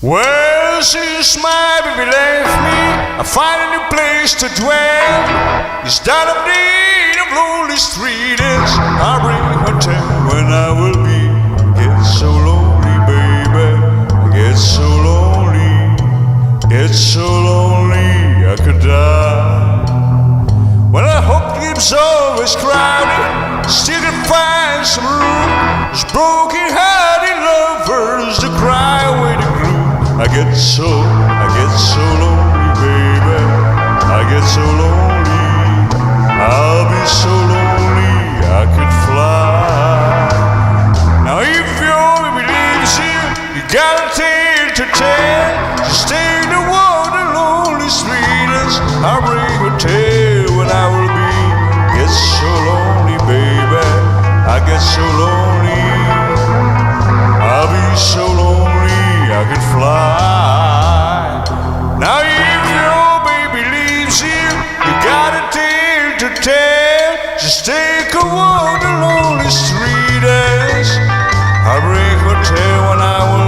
Well, since my baby left me, I find a new place to dwell. Instead of need of lonely streets, I bring hotel when I will be. Get so lonely, baby, I get so lonely, get so lonely I could die. Well, I hope it's always crowded, still can find some room. There's broken-hearted lovers to cry away the gloom. I get so lonely, baby, I get so lonely. I'll be so lonely I could fly. Now if your baby leaves you, you got a tale to tell. Just take the water, lonely sweetest. I'll bring a tale when I will be. Get so lonely, baby, I get so lonely. I'll be so lonely I could fly. Now if your baby leaves you, you got a tale to tell. Just take a walk the lonely street as I bring a tale when I will